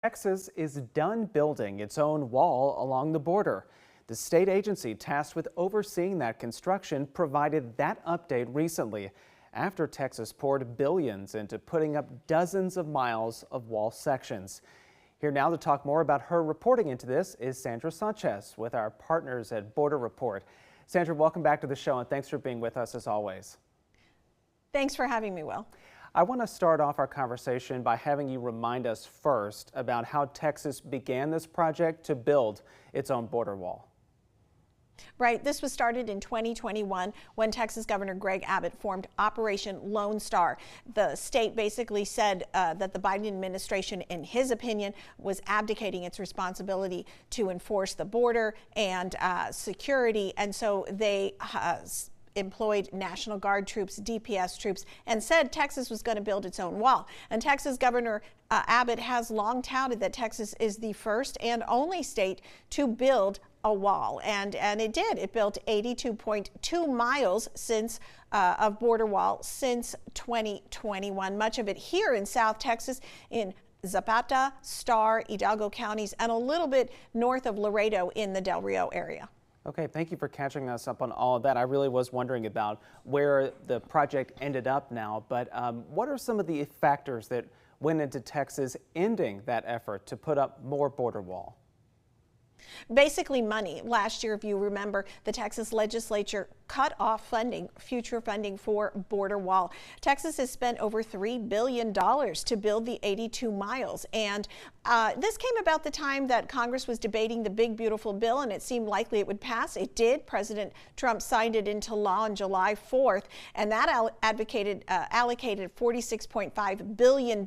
Texas is done building its own wall along the border. The state agency tasked with overseeing that construction provided that update recently after Texas poured billions into putting up dozens of miles of wall sections. Here now to talk more about her reporting into this is Sandra Sanchez with our partners at Border Report. Sandra, welcome back to the show and thanks for being with us as always. Thanks for having me, Will. I want to start off our conversation by having you remind us first about how Texas began this project to build its own border wall. Right. This was started in 2021 when Texas Governor Greg Abbott formed Operation Lone Star. The state basically said that the Biden administration, in his opinion, was abdicating its responsibility to enforce the border and security. And so they employed National Guard troops, DPS troops, and said Texas was going to build its own wall. And Texas Governor Abbott has long touted that Texas is the first and only state to build a wall, and it did. It built 82.2 miles of border wall since 2021. Much of it here in South Texas, in Zapata, Star, Hidalgo counties, and a little bit north of Laredo in the Del Rio area. Okay, thank you for catching us up on all of that. I really was wondering about where the project ended up now, but what are some of the factors that went into Texas ending that effort to put up more border wall? Basically money. Last year, if you remember, the Texas legislature cut off future funding for border wall. Texas has spent over $3 billion to build the 82 miles. And this came about the time that Congress was debating the big, beautiful bill, and it seemed likely it would pass. It did. President Trump signed it into law on July 4th, and that allocated $46.5 billion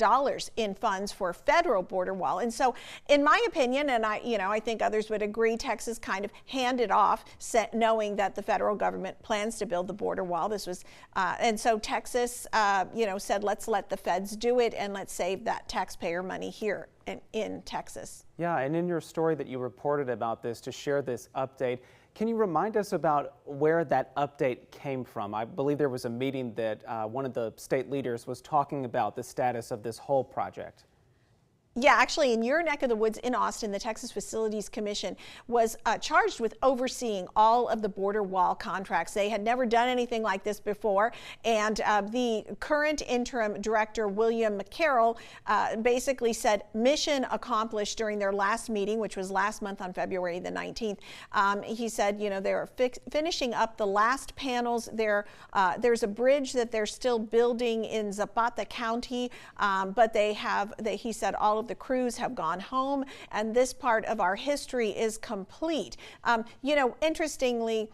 in funds for federal border wall. And so, in my opinion, and I think others would agree, Texas kind of handed off, knowing that the federal government plans to build the border wall. This was, and so Texas, said, let's let the feds do it and let's save that taxpayer money here in Texas. Yeah, and in your story that you reported about this to share this update, can you remind us about where that update came from? I believe there was a meeting that one of the state leaders was talking about the status of this whole project. Yeah, actually, in your neck of the woods in Austin, the Texas Facilities Commission was charged with overseeing all of the border wall contracts. They had never done anything like this before, and the current interim director, William McCarroll, basically said mission accomplished during their last meeting, which was last month on February the 19th. He said, they're finishing up the last panels. There's a bridge that they're still building in Zapata County, but he said all of the crews have gone home, and this part of our history is complete. Interestingly,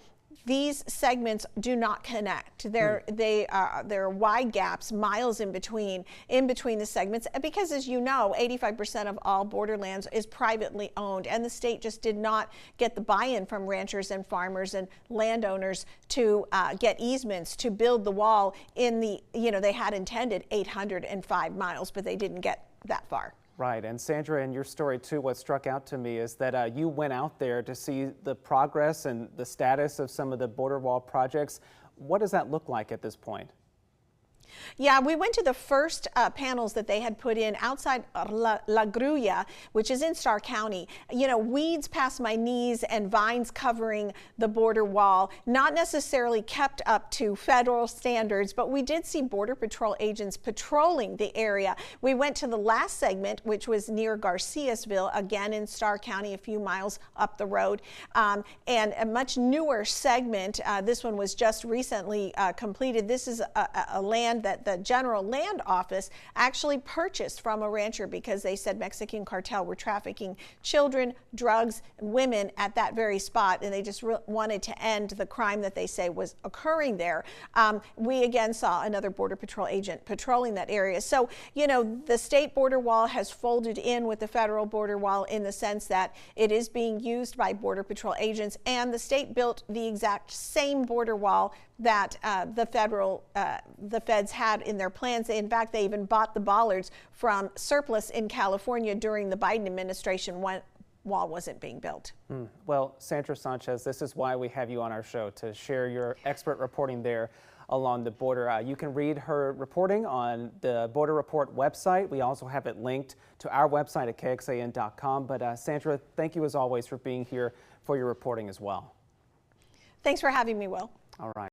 these segments do not connect. There are wide gaps, miles in between the segments, because as you know, 85% of all borderlands is privately owned, and the state just did not get the buy-in from ranchers and farmers and landowners to get easements to build the wall in the, they had intended 805 miles, but they didn't get that far. Right, and Sandra, in your story too, what struck out to me is that you went out there to see the progress and the status of some of the border wall projects. What does that look like at this point? Yeah, we went to the first panels that they had put in outside La Grulla, which is in Star County. Weeds past my knees and vines covering the border wall, not necessarily kept up to federal standards, but we did see Border Patrol agents patrolling the area. We went to the last segment, which was near Garciasville, again in Star County, a few miles up the road, and a much newer segment. This one was just recently completed. This is a land that the General Land Office actually purchased from a rancher because they said Mexican cartel were trafficking children, drugs, women at that very spot, and they just wanted to end the crime that they say was occurring there. We again saw another Border Patrol agent patrolling that area. So, the state border wall has folded in with the federal border wall in the sense that it is being used by Border Patrol agents, and the state built the exact same border wall that the feds had in their plans. In fact, they even bought the bollards from surplus in California during the Biden administration when wall wasn't being built. Well, Sandra Sanchez, this is why we have you on our show, to share your expert reporting there. along the border. You can read her reporting on the Border Report website. We also have it linked to our website at KXAN.com. But Sandra, thank you as always for being here for your reporting as well. Thanks for having me, Will. All right.